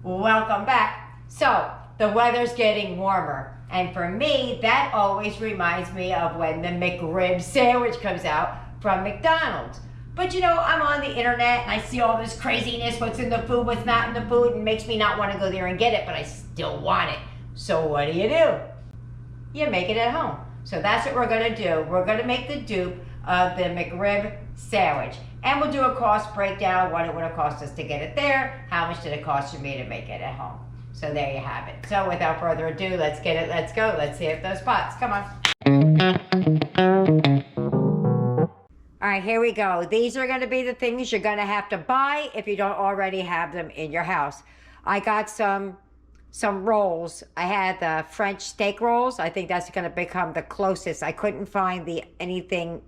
Welcome back. So, the weather's getting warmer. And for me, that always reminds me of when the McRib sandwich comes out from McDonald's. But you know, I'm on the internet and I see all this craziness, what's in the food, what's not in the food, and makes me not want to go there and get it, but I still want it. So what do? You make it at home. So that's what we're gonna do. We're gonna make the dupe of the McRib sandwich. And we'll do a cost breakdown, what it would have cost us to get it there, how much did it cost for me to make it at home. So there you have it. So without further ado, let's get it, let's go. Let's see if those pots, come on. All right, here we go. These are gonna be the things you're gonna have to buy if you don't already have them in your house. I got some rolls. I had the French steak rolls. I think that's gonna become the closest. I couldn't find anything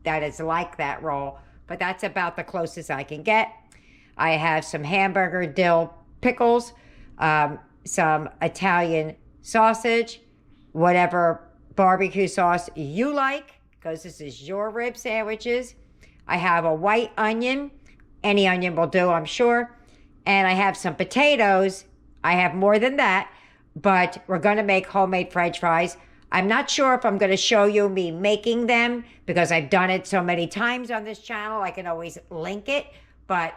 that is like that roll, but that's about the closest I can get. I have some hamburger dill pickles, some Italian sausage, whatever barbecue sauce you like, because this is your rib sandwiches. I have a white onion. Any onion will do, I'm sure. And I have some potatoes. I have more than that, but we're gonna make homemade French fries. I'm not sure if I'm gonna show you me making them because I've done it so many times on this channel. I can always link it, but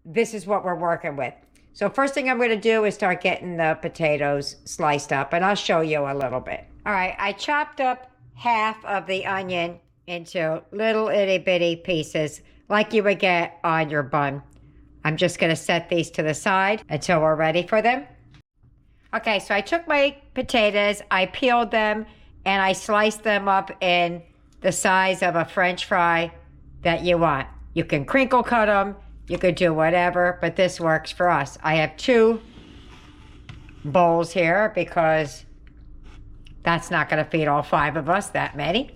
this is what we're working with. So first thing I'm gonna do is start getting the potatoes sliced up, and I'll show you a little bit. All right, I chopped up half of the onion into little itty bitty pieces like you would get on your bun. I'm just gonna set these to the side until we're ready for them. Okay, so I took my potatoes, I peeled them, and I sliced them up in the size of a French fry that you want. You can crinkle cut them, you could do whatever, but this works for us. I have 2 bowls here because that's not gonna feed all 5 of us, that many.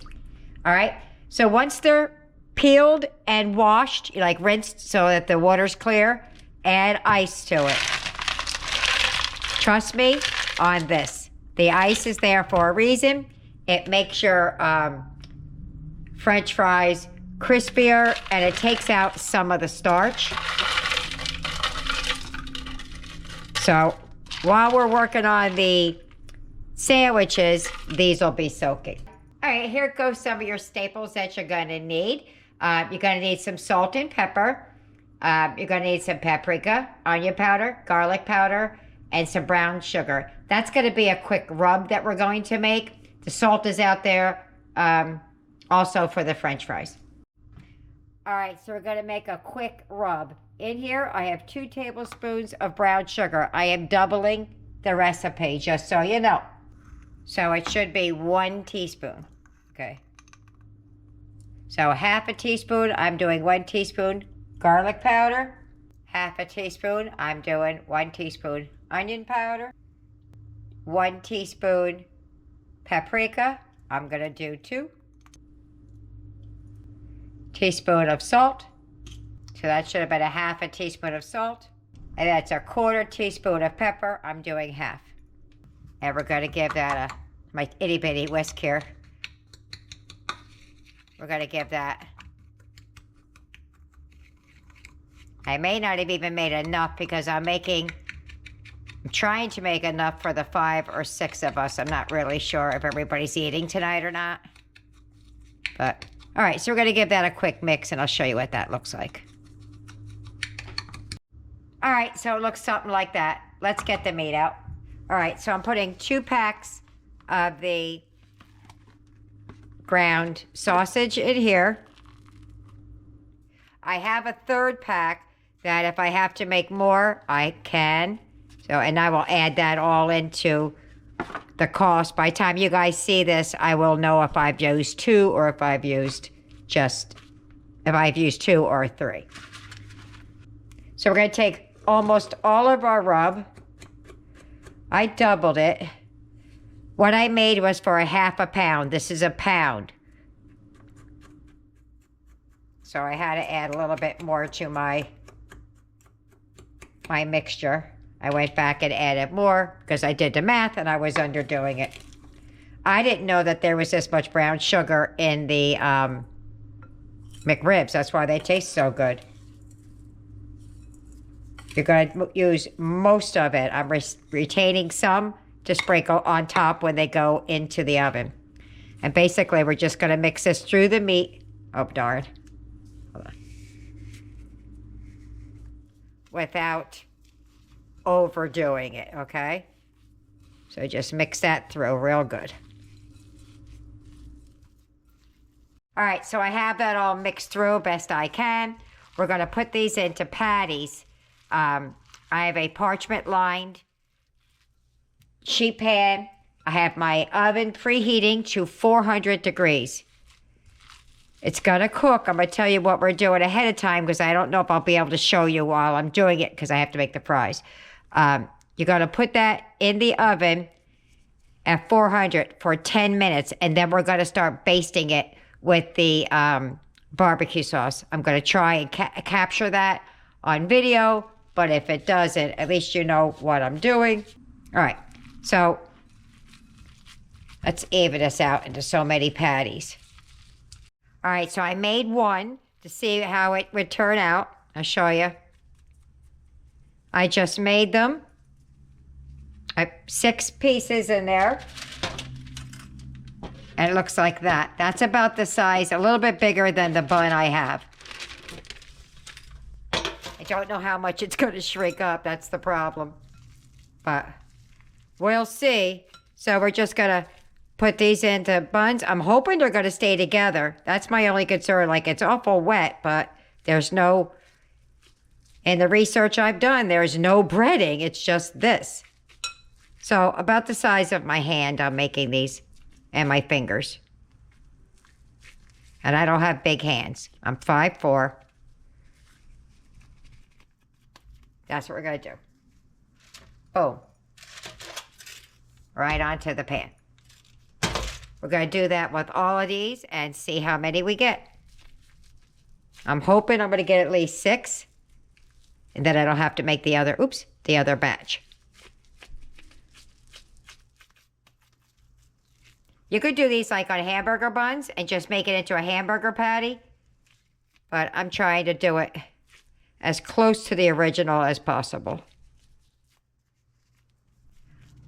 All right, so once they're peeled and washed, like rinsed so that the water's clear, add ice to it. Trust me on this. The ice is there for a reason. It makes your French fries crispier and it takes out some of the starch. So while we're working on the sandwiches, these will be soaking. All right, here goes some of your staples that you're gonna need. You're gonna need some salt and pepper. You're gonna need some paprika, onion powder, garlic powder, and some brown sugar. That's gonna be a quick rub that we're going to make. The salt is out there also for the French fries. All right, so we're gonna make a quick rub. In here, I have 2 tablespoons of brown sugar. I am doubling the recipe, just so you know. So it should be 1 teaspoon, okay? So half a teaspoon, I'm doing 1 teaspoon garlic powder. Half a teaspoon, I'm doing 1 teaspoon onion powder. 1 teaspoon paprika, I'm gonna do 2. Teaspoon of salt. So that should have been a half a teaspoon of salt. And that's a 1/4 teaspoon of pepper, I'm doing half. And we're gonna give that my itty bitty whisk here. We're gonna give that. I may not have even made enough because I'm trying to make enough for the 5 or 6 of us. I'm not really sure if everybody's eating tonight or not. But, all right, so we're gonna give that a quick mix and I'll show you what that looks like. All right, so it looks something like that. Let's get the meat out. All right, so I'm putting 2 packs of the ground sausage in here. I have a 3rd pack that if I have to make more, I can. So, and I will add that all into the cost. By the time you guys see this, I will know if I've used 2 or if I've used 2 or 3. So we're gonna take almost all of our rub. I doubled it. What I made was for a half a pound. This is a pound. So I had to add a little bit more to my mixture. I went back and added more because I did the math and I was underdoing it. I didn't know that there was this much brown sugar in the McRibs. That's why they taste so good. You're going to use most of it. I'm retaining some to sprinkle on top when they go into the oven. And basically, we're just going to mix this through the meat. Oh, darn. Hold on. Without overdoing it, okay? So just mix that through real good. All right, so I have that all mixed through best I can. We're going to put these into patties. I have a parchment-lined sheet pan. I have my oven preheating to 400 degrees. It's going to cook. I'm going to tell you what we're doing ahead of time because I don't know if I'll be able to show you while I'm doing it because I have to make the fries. You're going to put that in the oven at 400 for 10 minutes, and then we're going to start basting it with the barbecue sauce. I'm going to try and capture that on video, but if it doesn't, at least you know what I'm doing. All right, so let's even this out into so many patties. All right, so I made one to see how it would turn out. I'll show you. I just made them. I have 6 pieces in there. And it looks like that. That's about the size, a little bit bigger than the bun I have. I don't know how much it's going to shrink up. That's the problem. But we'll see. So we're just going to put these into buns. I'm hoping they're going to stay together. That's my only concern. Like, it's awful wet, but there's no... In the research I've done, there's no breading. It's just this. So about the size of my hand, I'm making these. And my fingers. And I don't have big hands. I'm 5'4". That's what we're going to do. Boom. Right onto the pan. We're going to do that with all of these and see how many we get. I'm hoping I'm going to get at least 6. And then I don't have to make the other, the other batch. You could do these like on hamburger buns and just make it into a hamburger patty. But I'm trying to do it as close to the original as possible.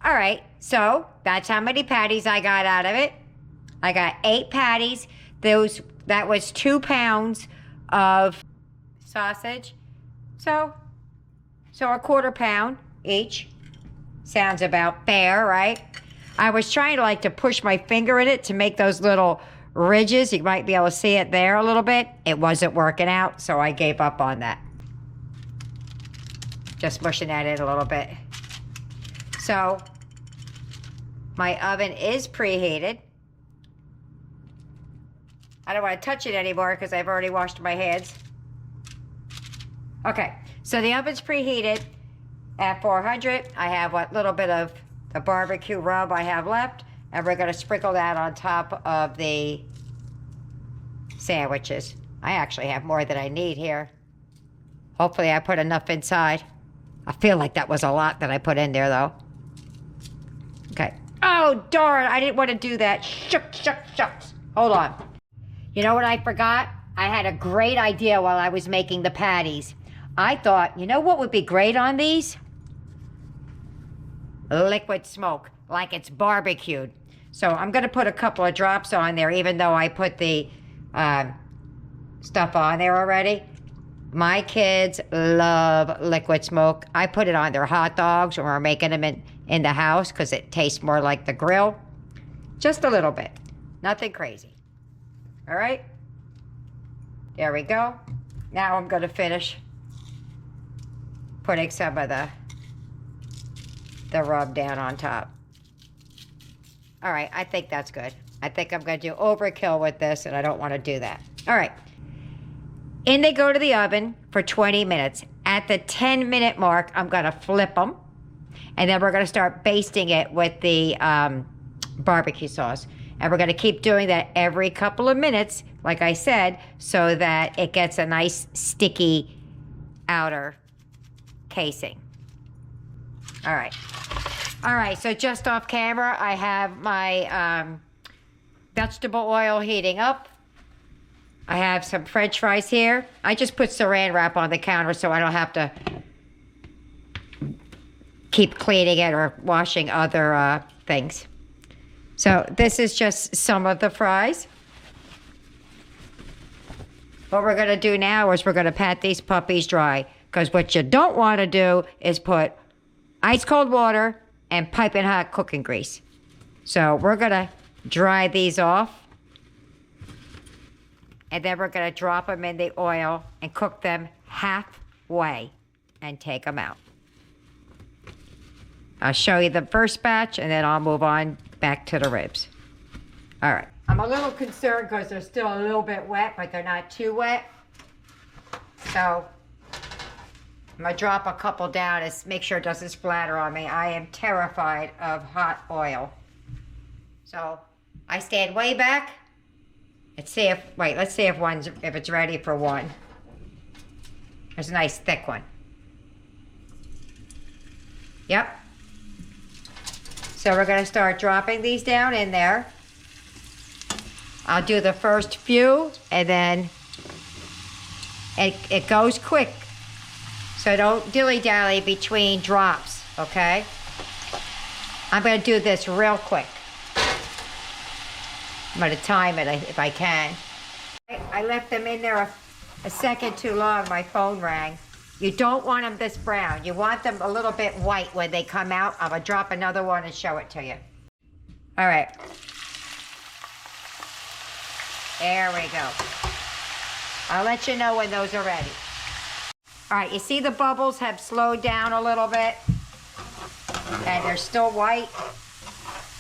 All right, so that's how many patties I got out of it. I got 8 patties. That was 2 pounds of sausage. So a quarter pound each. Sounds about fair, right? I was trying to push my finger in it to make those little ridges. You might be able to see it there a little bit. It wasn't working out, so I gave up on that. Just mushing that in a little bit. So my oven is preheated. I don't want to touch it anymore because I've already washed my hands. Okay, so the oven's preheated at 400. I have what little bit of the barbecue rub I have left, and we're going to sprinkle that on top of the sandwiches. I actually have more than I need here. Hopefully I put enough inside. I feel like that was a lot that I put in there, though. Okay. Oh, darn, I didn't want to do that. Shucks. Hold on. You know what I forgot? I had a great idea while I was making the patties. I thought, you know what would be great on these? Liquid smoke, like it's barbecued. So I'm going to put a couple of drops on there, even though I put the stuff on there already. My kids love liquid smoke. I put it on their hot dogs when we're making them in the house because it tastes more like the grill. Just a little bit. Nothing crazy. All right? There we go. Now I'm going to finish putting some of the rub down on top. All right, I think that's good. I think I'm going to do overkill with this, and I don't want to do that. All right. In they go to the oven for 20 minutes. At the 10-minute mark, I'm going to flip them, and then we're going to start basting it with the barbecue sauce. And we're going to keep doing that every couple of minutes, like I said, so that it gets a nice sticky outer casing. All right, so just off camera, I have my vegetable oil heating up. I have some French fries here. I just put saran wrap on the counter so I don't have to keep cleaning it or washing other things. So this is just some of the fries. What we're gonna do now is we're gonna pat these puppies dry, because what you don't wanna do is put ice cold water and piping hot cooking grease. So we're gonna dry these off, and then we're gonna drop them in the oil and cook them halfway and take them out. I'll show you the first batch, and then I'll move on back to the ribs. All right. I'm a little concerned because they're still a little bit wet, but they're not too wet. So I'm gonna drop a couple down to make sure it doesn't splatter on me. I am terrified of hot oil. So I stand way back and see if, wait, let's see if it's ready for one. There's a nice thick one. Yep. So we're gonna start dropping these down in there. I'll do the first few, and then it goes quick. So don't dilly-dally between drops, okay? I'm gonna do this real quick. I'm gonna time it if I can. I left them in there a second too long, my phone rang. You don't want them this brown. You want them a little bit white when they come out. I'm gonna drop another one and show it to you. All right. There we go. I'll let you know when those are ready. All right, you see the bubbles have slowed down a little bit? And they're still white?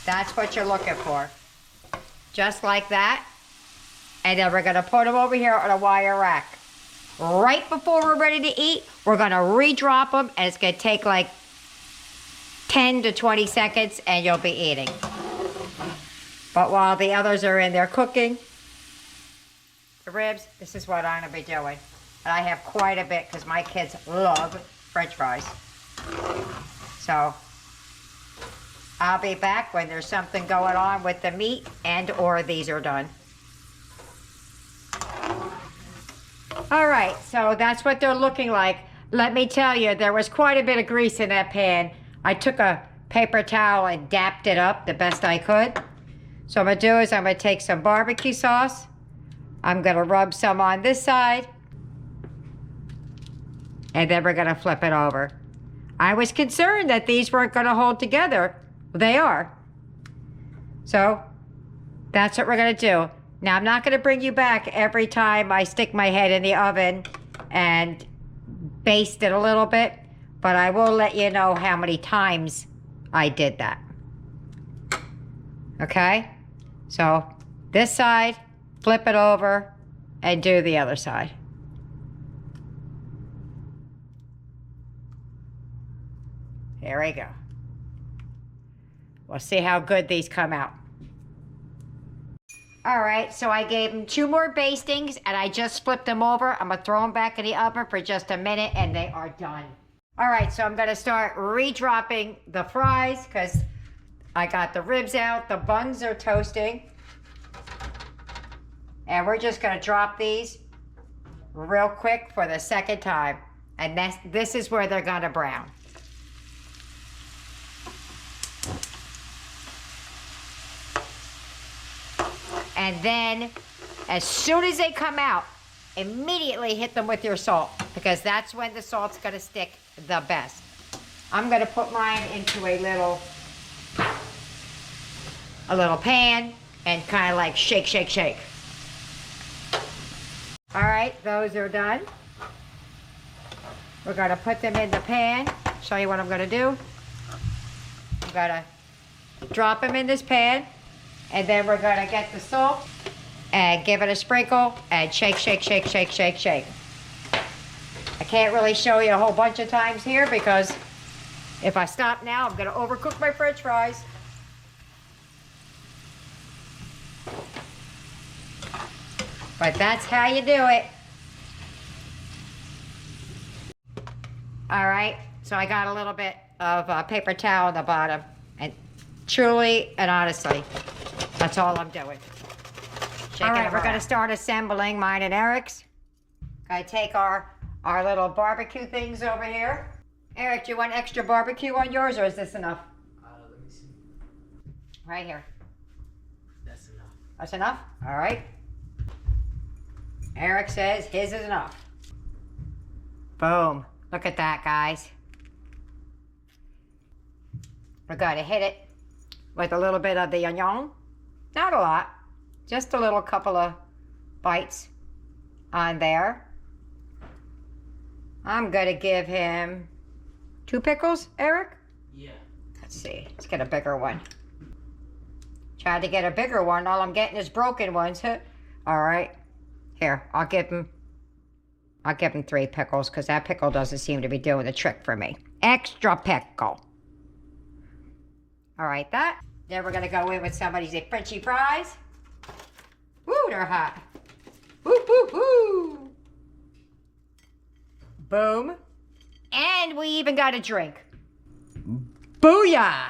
That's what you're looking for. Just like that. And then we're gonna put them over here on a wire rack. Right before we're ready to eat, we're gonna re-drop them, and it's gonna take like 10 to 20 seconds, and you'll be eating. But while the others are in there cooking, the ribs, this is what I'm gonna be doing. And I have quite a bit because my kids love French fries. So I'll be back when there's something going on with the meat and or these are done. All right, so that's what they're looking like. Let me tell you, there was quite a bit of grease in that pan. I took a paper towel and dapped it up the best I could. So what I'm gonna do is I'm gonna take some barbecue sauce. I'm gonna rub some on this side. And then we're gonna flip it over. I was concerned that these weren't gonna hold together. They are. So that's what we're gonna do. Now, I'm not gonna bring you back every time I stick my head in the oven and baste it a little bit, but I will let you know how many times I did that. Okay? So this side, flip it over, and do the other side. There we go. We'll see how good these come out. All right, so I gave them 2 more bastings, and I just flipped them over. I'm gonna throw them back in the oven for just a minute, and they are done. All right, so I'm gonna start re-dropping the fries, because I got the ribs out, the buns are toasting. And we're just gonna drop these real quick for the second time. And this is where they're gonna brown. And then, as soon as they come out, immediately hit them with your salt, because that's when the salt's gonna stick the best. I'm gonna put mine into a little pan and kind of like shake, shake, shake. All right, those are done. We're gonna put them in the pan. Show you what I'm gonna do. I'm gonna drop them in this pan, and then we're gonna get the salt and give it a sprinkle and shake, shake, shake, shake, shake, shake. I can't really show you a whole bunch of times here because if I stop now, I'm gonna overcook my French fries. But that's how you do it. All right, so I got a little bit of paper towel on the bottom, and truly and honestly, that's all I'm doing. All right, we're gonna start assembling mine and Eric's. Gonna take our little barbecue things over here. Eric, do you want extra barbecue on yours, or is this enough? Let me see. Right here. That's enough. That's enough? All right. Eric says his is enough. Boom. Look at that, guys. We're going to hit it with a little bit of the onion. Not a lot. Just a little couple of bites on there. I'm going to give him 2 pickles, Eric? Yeah. Let's see. Let's get a bigger one. Tried to get a bigger one. All I'm getting is broken ones. All right. Here, I'll give him 3 pickles because that pickle doesn't seem to be doing the trick for me. Extra pickle. All right, that. Then we're going to go in with some of these Frenchy fries. Woo, they're hot. Woo, woo, woo. Boom. And we even got a drink. Booyah.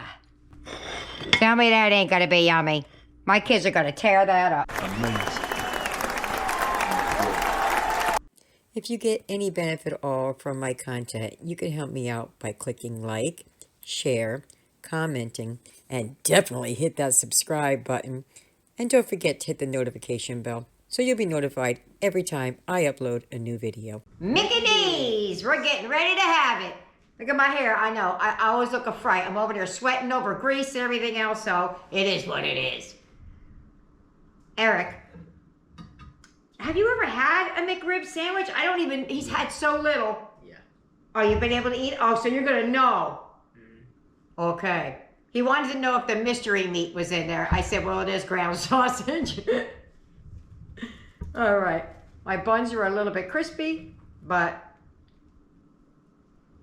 Tell me that ain't going to be yummy. My kids are going to tear that up. Amazing. If you get any benefit at all from my content, you can help me out by clicking like, share, commenting, and definitely hit that subscribe button. And don't forget to hit the notification bell so you'll be notified every time I upload a new video. Mickey D's, we're getting ready to have it. Look at my hair. I know, I always look a fright. I'm over there sweating over grease and everything else, so it is what it is. Eric, have you ever had a McRib sandwich? He's had so little. Yeah. Oh, you've been able to eat? Oh, so you're gonna know. Mm. Okay. He wanted to know if the mystery meat was in there. I said, well, it is ground sausage. All right. My buns are a little bit crispy, but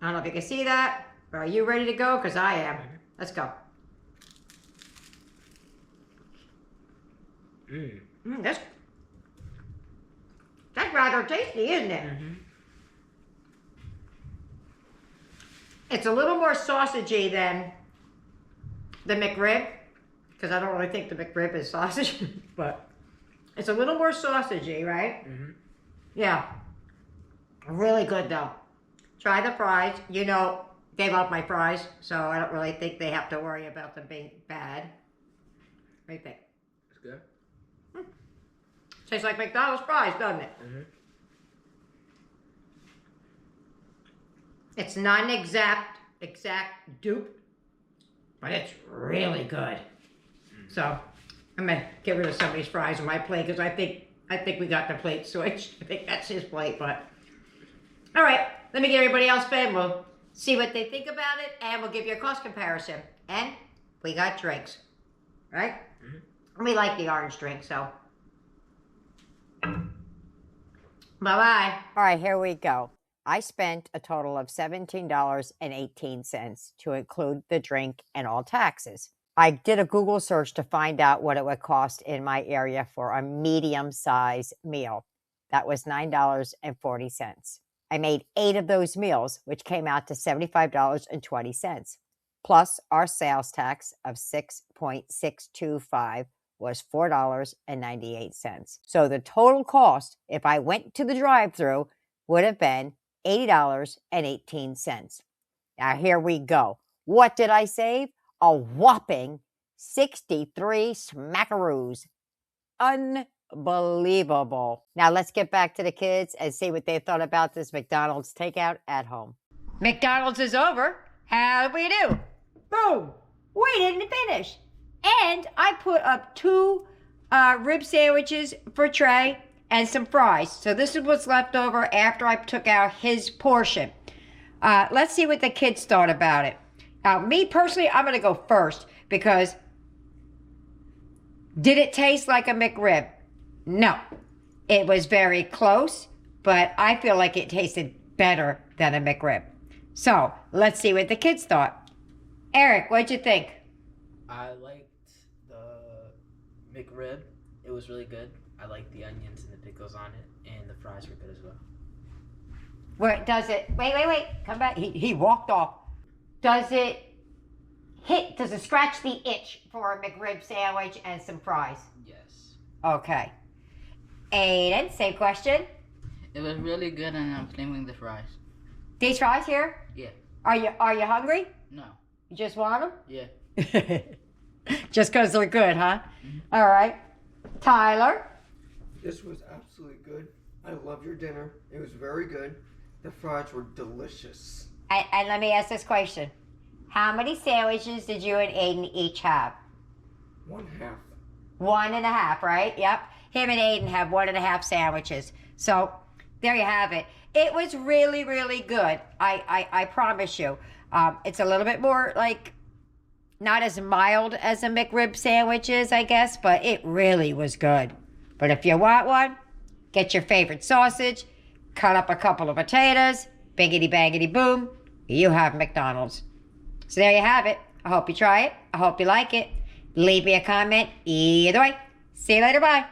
I don't know if you can see that. Are you ready to go? Because I am. Let's go. That's rather tasty, isn't it? Mm-hmm. It's a little more sausagey than the McRib, because I don't really think the McRib is sausage, but it's a little more sausagey, right? Mm-hmm. Yeah. Really good, though. Try the fries. You know, they love my fries, so I don't really think they have to worry about them being bad. What do you think? It's good. Tastes like McDonald's fries, doesn't it? Mm-hmm. It's not an exact dupe, but it's really good. So I'm gonna get rid of some of these fries on my plate because I think we got the plate switched. I think that's his plate, but all right. Let me get everybody else fed. We'll see what they think about it, and we'll give you a cost comparison. And we got drinks, right? Mm-hmm. We like the orange drink, so. Bye-bye. All right, here we go. I spent a total of $17.18 to include the drink and all taxes. I did a Google search to find out what it would cost in my area for a medium-sized meal. That was $9.40. I made 8 of those meals, which came out to $75.20. Plus, our sales tax of $6.625 was $4.98. So the total cost, if I went to the drive-thru, would have been $80.18. Now here we go. What did I save? A whopping 63 smackaroos. Unbelievable. Now let's get back to the kids and see what they thought about this McDonald's takeout at home. McDonald's is over. How did we do? Boom. We didn't finish. And I put up 2 rib sandwiches for Trey and some fries. So this is what's left over after I took out his portion. Let's see what the kids thought about it. Now, me personally, I'm going to go first because did it taste like a McRib? No. It was very close, but I feel like it tasted better than a McRib. So let's see what the kids thought. Eric, what'd you think? I liked the McRib. It was really good. I liked the onions and the pickles on it, and the fries were good as well. Where does it? Wait. Come back. He walked off. Does it scratch the itch for a McRib sandwich and some fries? Yes. Okay. Aiden, same question. It was really good, and I'm claiming the fries. These fries here? Yeah. Are you hungry? No. You just want them? Yeah. Just because they're good, huh? All right. Tyler? This was absolutely good. I love your dinner. It was very good. The fries were delicious. And let me ask this question. How many sandwiches did you and Aiden each have? 1/2. 1.5, right? Yep. Him and Aiden have 1.5 sandwiches. So there you have it. It was really, really good. I promise you. It's a little bit more like not as mild as a McRib sandwich is, I guess, but it really was good. But if you want one, get your favorite sausage, cut up a couple of potatoes, biggity baggity boom, you have McDonald's. So there you have it. I hope you try it. I hope you like it. Leave me a comment either way. See you later. Bye.